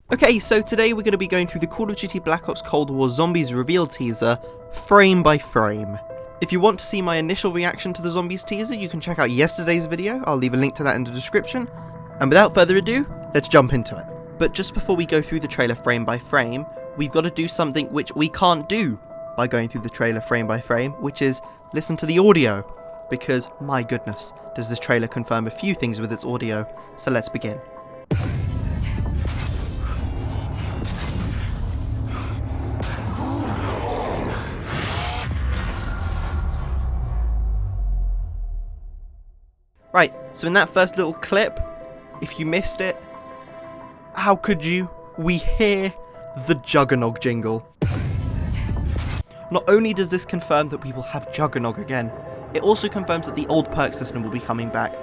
Okay, so today we're going to be going through the Call of Duty Black Ops Cold War Zombies reveal teaser, frame by frame. If you want to see my initial reaction to the Zombies teaser, you can check out yesterday's video, I'll leave a link to that in the description. And without further ado, let's jump into it. But just before we go through the trailer frame by frame, we've got to do something which we can't do by going through the trailer frame by frame, which is listen to the audio. Because, my goodness, does this trailer confirm a few things with its audio, so let's begin. Right, so in that first little clip, if you missed it, how could you? We hear the Juggernog jingle. Not only does this confirm that we will have Juggernog again, it also confirms that the old perk system will be coming back.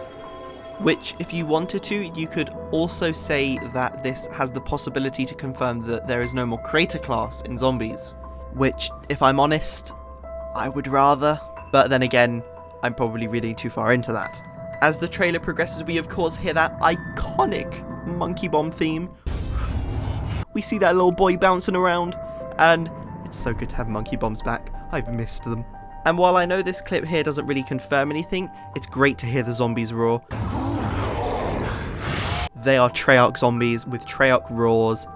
Which, if you wanted to, you could also say that this has the possibility to confirm that there is no more Creator class in Zombies. Which, if I'm honest, I would rather. But then again, I'm probably reading too far into that. As the trailer progresses, we of course hear that iconic Monkey Bomb theme. We see that little boy bouncing around, and it's so good to have Monkey Bombs back. I've missed them. And while I know this clip here doesn't really confirm anything, it's great to hear the zombies roar. They are Treyarch zombies with Treyarch roars.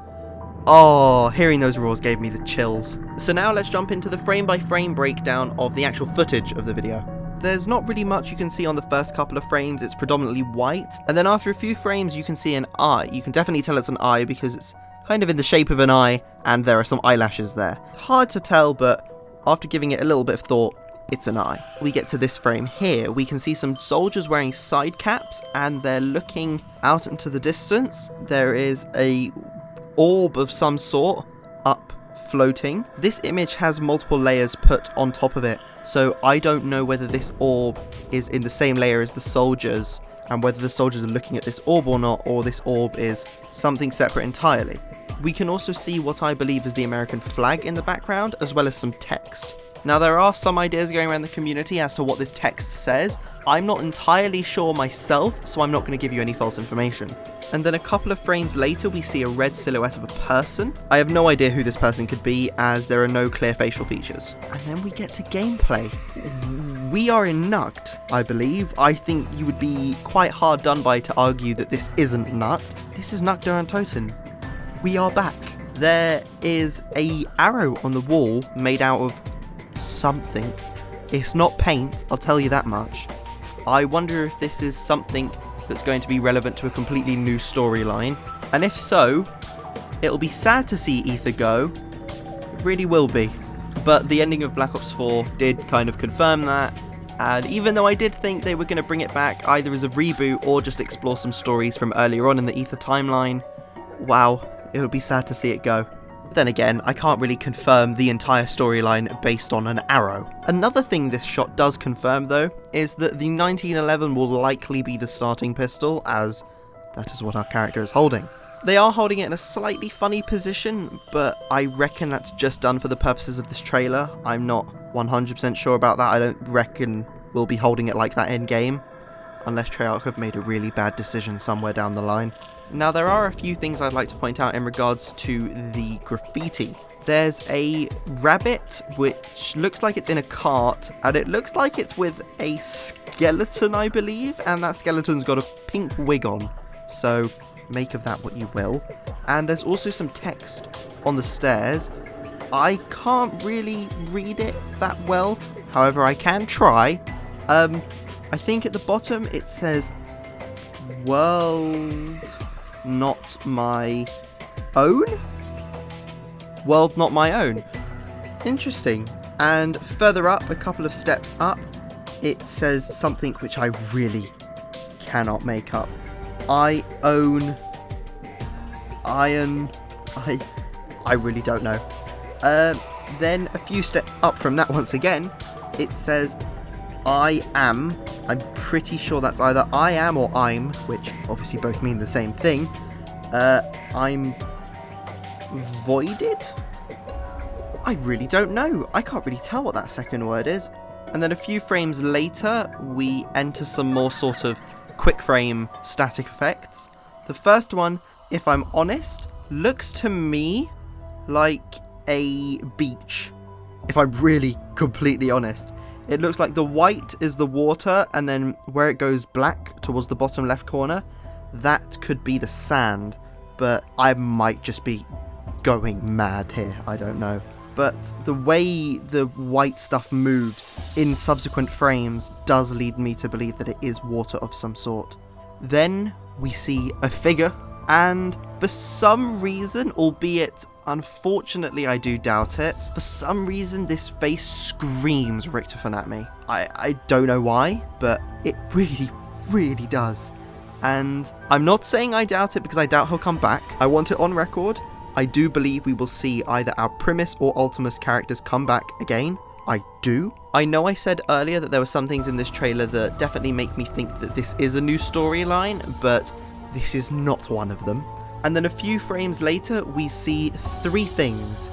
Oh, hearing those roars gave me the chills. So now let's jump into the frame-by-frame breakdown of the actual footage of the video. There's not really much you can see on the first couple of frames, it's predominantly white, and then after a few frames you can see an eye. You can definitely tell it's an eye because it's kind of in the shape of an eye, and there are some eyelashes there. Hard to tell, but after giving it a little bit of thought, it's an eye. We get to this frame here, we can see some soldiers wearing side caps, and they're looking out into the distance. There is a orb of some sort up floating. This image has multiple layers put on top of it, so I don't know whether this orb is in the same layer as the soldiers, and whether the soldiers are looking at this orb or not, or this orb is something separate entirely. We can also see what I believe is the American flag in the background, as well as some text. Now there are some ideas going around the community as to what this text says. I'm not entirely sure myself, so I'm not going to give you any false information. And then a couple of frames later we see a red silhouette of a person. I have no idea who this person could be, as there are no clear facial features. And then we get to gameplay. We are in Nukt, I believe. I think you would be quite hard done by to argue that this isn't Nukt. This is Nukt Der Untoten. We are back. There is a arrow on the wall made out of something. It's not paint, I'll tell you that much. I wonder if this is something that's going to be relevant to a completely new storyline, and if so, it'll be sad to see Ether go. It really will be. But the ending of Black Ops 4 did kind of confirm that, and even though I did think they were going to bring it back either as a reboot or just explore some stories from earlier on in the Ether timeline, wow, it would be sad to see it go. Then again, I can't really confirm the entire storyline based on an arrow. Another thing this shot does confirm though, is that the 1911 will likely be the starting pistol, as that is what our character is holding. They are holding it in a slightly funny position, but I reckon that's just done for the purposes of this trailer. I'm not 100% sure about that. I don't reckon we'll be holding it like that in game, unless Treyarch have made a really bad decision somewhere down the line. Now there are a few things I'd like to point out in regards to the graffiti. There's a rabbit which looks like it's in a cart, and it looks like it's with a skeleton, I believe, and that skeleton's got a pink wig on, so make of that what you will. And there's also some text on the stairs. I can't really read it that well, however I can try. I think at the bottom it says world not my own? World not my own. Interesting. And further up, a couple of steps up, it says something which I really cannot make up. I own iron. I really don't know. Then a few steps up from that once again, it says I am. I'm pretty sure that's either I am or I'm, which obviously both mean the same thing. I'm voided? I really don't know. I can't really tell what that second word is. And then a few frames later, we enter some more sort of quick frame static effects. The first one, if I'm honest, looks to me like a beach, if I'm really completely honest. It looks like the white is the water, and then where it goes black towards the bottom left corner, that could be the sand. But I might just be going mad here, I don't know. But the way the white stuff moves in subsequent frames does lead me to believe that it is water of some sort. Then we see a figure, and for some reason, albeit unfortunately I do doubt it, for some reason this face screams Richtofen at me. I don't know why, but it really does. And I'm not saying I doubt it because I doubt he'll come back. I want it on record. I do believe we will see either our Primus or Ultimus characters come back again. I do. I know I said earlier that there were some things in this trailer that definitely make me think that this is a new storyline, but this is not one of them. And then a few frames later, we see 3 things.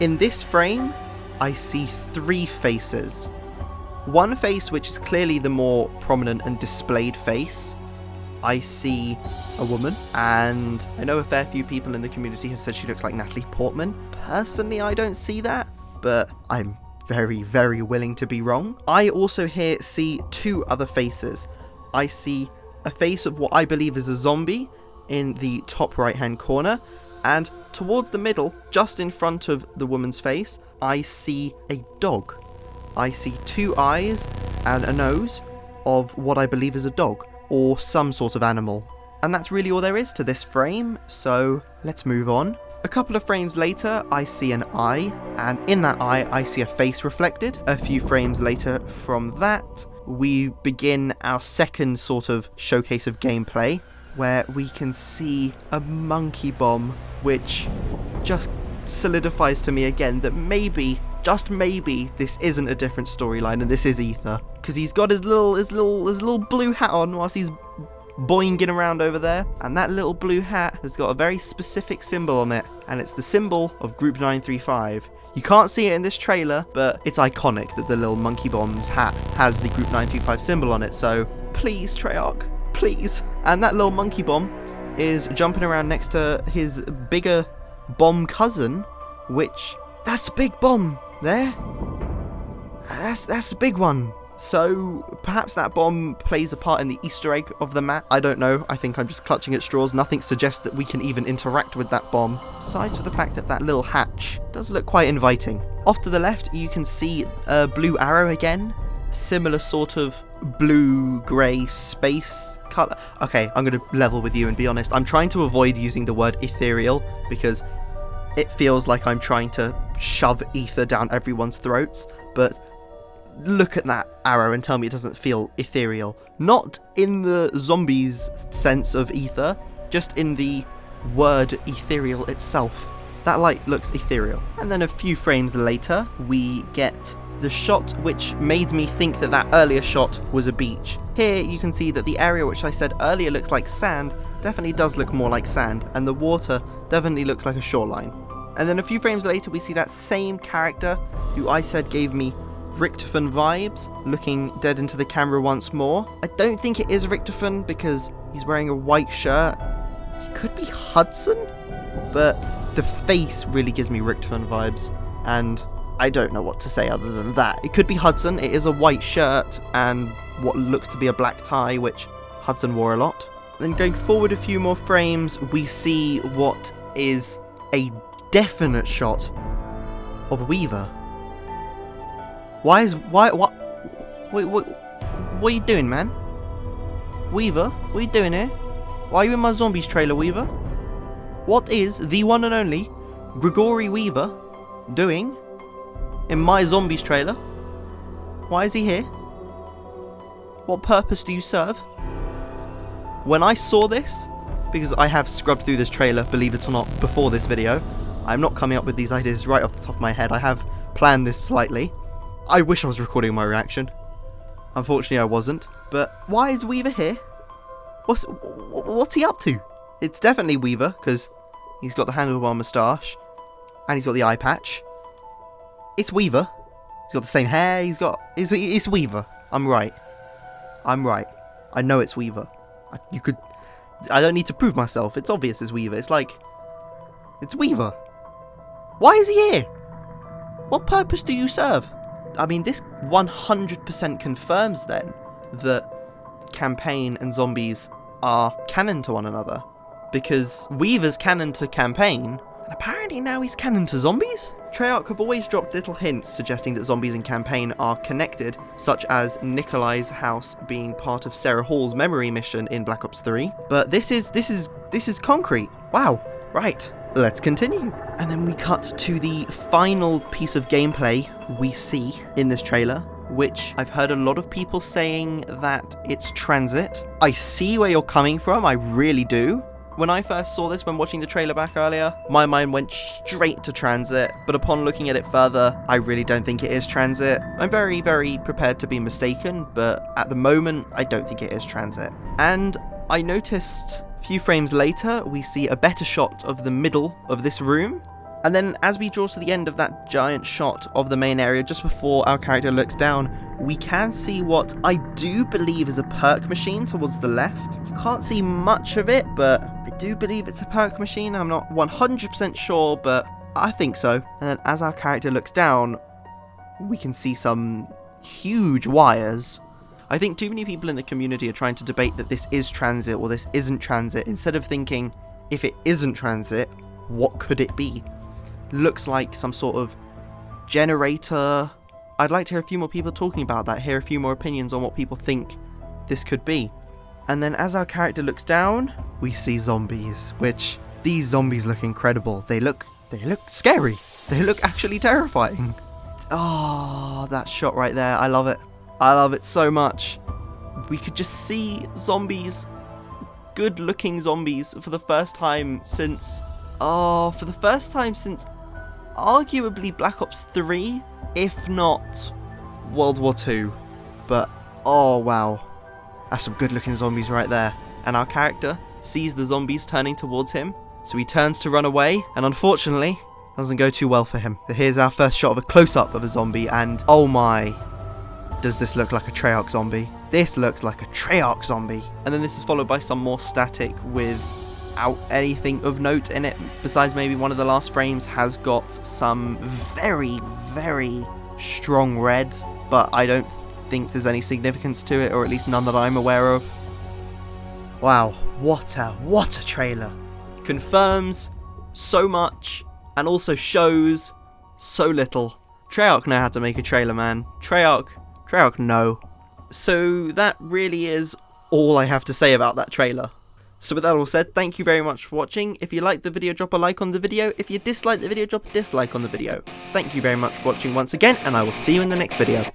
In this frame, I see 3 faces. One face, which is clearly the more prominent and displayed face. I see a woman, and I know a fair few people in the community have said she looks like Natalie Portman. Personally, I don't see that, but I'm very willing to be wrong. I also here see 2 other faces. I see a face of what I believe is a zombie in the top right hand corner, and towards the middle, just in front of the woman's face, I see a dog. I see 2 eyes and a nose of what I believe is a dog, or some sort of animal. And that's really all there is to this frame, so let's move on. A couple of frames later, I see an eye, and in that eye, I see a face reflected. A few frames later from that, we begin our second sort of showcase of gameplay, where we can see a monkey bomb, which just solidifies to me again that maybe, just maybe, this isn't a different storyline and this is Aether, because he's got his little blue hat on whilst he's boinging around over there, and that little blue hat has got a very specific symbol on it, and it's the symbol of Group 935. You can't see it in this trailer, but it's iconic that the little monkey bomb's hat has the Group 935 symbol on it, so please, Treyarch, please. And that little monkey bomb is jumping around next to his bigger bomb cousin, which, that's a big bomb there. That's a big one. So perhaps that bomb plays a part in the Easter egg of the map. I don't know. I think I'm just clutching at straws. Nothing suggests that we can even interact with that bomb, besides for the fact that that little hatch does look quite inviting. Off to the left, you can see a blue arrow again. Similar sort of blue-grey space colour. Okay, I'm going to level with you and be honest. I'm trying to avoid using the word ethereal because it feels like I'm trying to shove ether down everyone's throats, but look at that arrow and tell me it doesn't feel ethereal. Not in the zombies sense of ether, just in the word ethereal itself. That light looks ethereal. And then a few frames later, we get the shot which made me think that that earlier shot was a beach. Here you can see that the area which I said earlier looks like sand definitely does look more like sand, and the water definitely looks like a shoreline. And then a few frames later we see that same character who I said gave me Richtofen vibes, looking dead into the camera once more. I don't think it is Richtofen because he's wearing a white shirt. He could be Hudson, but the face really gives me Richtofen vibes, and I don't know what to say other than that. It could be Hudson. It is a white shirt and what looks to be a black tie, which Hudson wore a lot. Then going forward a few more frames, we see what is a definite shot of Weaver. What are you doing, man? Weaver, what are you doing here? Why are you in my zombies trailer, Weaver? What is the one and only Gregory Weaver doing in my zombies trailer? Why is he here? What purpose do you serve? When I saw this, because I have scrubbed through this trailer, believe it or not, before this video, I'm not coming up with these ideas right off the top of my head. I have planned this slightly. I wish I was recording my reaction. Unfortunately I wasn't. But why is Weaver here? What's he up to? It's definitely Weaver, because he's got the handlebar moustache, and he's got the eye patch. It's Weaver. He's got the same hair, it's Weaver. I'm right. I know it's Weaver. I don't need to prove myself. It's obvious it's Weaver. It's like It's Weaver. Why is he here? What purpose do you serve? I mean, this 100% confirms then that Campaign and Zombies are canon to one another. Because Weaver's canon to Campaign, and apparently now he's canon to Zombies? Treyarch have always dropped little hints suggesting that Zombies and Campaign are connected, such as Nikolai's house being part of Sarah Hall's memory mission in Black Ops 3. But this is concrete. Wow. Right. Let's continue. And then we cut to the final piece of gameplay we see in this trailer, which I've heard a lot of people saying that it's Transit. I see where you're coming from, I really do. When I first saw this when watching the trailer back earlier, my mind went straight to Transit, but upon looking at it further, I really don't think it is Transit. I'm very, very prepared to be mistaken, but at the moment, I don't think it is Transit. And I noticed a few frames later, we see a better shot of the middle of this room. And then as we draw to the end of that giant shot of the main area, just before our character looks down, we can see what I do believe is a perk machine towards the left. You can't see much of it, but I do believe it's a perk machine. I'm not 100% sure, but I think so. And then as our character looks down, we can see some huge wires. I think too many people in the community are trying to debate that this is Transit or this isn't Transit, instead of thinking, if it isn't Transit, what could it be? Looks like some sort of generator. I'd like to hear a few more people talking about that, hear a few more opinions on what people think this could be. And then as our character looks down, we see zombies, which these zombies look incredible. They look scary. They look actually terrifying. Oh, that shot right there. I love it. I love it so much. We could just see zombies, good looking zombies, for the first time since arguably Black Ops 3, if not World War 2. But, oh wow, that's some good looking zombies right there. And our character sees the zombies turning towards him, so he turns to run away, and unfortunately, doesn't go too well for him. Here's our first shot of a close-up of a zombie, and oh my, does this look like a Treyarch zombie? This looks like a Treyarch zombie. And then this is followed by some more static without anything of note in it, besides maybe one of the last frames has got some very, very strong red, but I don't think there's any significance to it, or at least none that I'm aware of. Wow, what a trailer. Confirms so much and also shows so little. Treyarch know how to make a trailer, man. Treyarch know. So that really is all I have to say about that trailer. So with that all said, thank you very much for watching. If you liked the video, drop a like on the video. If you disliked the video, drop a dislike on the video. Thank you very much for watching once again, and I will see you in the next video.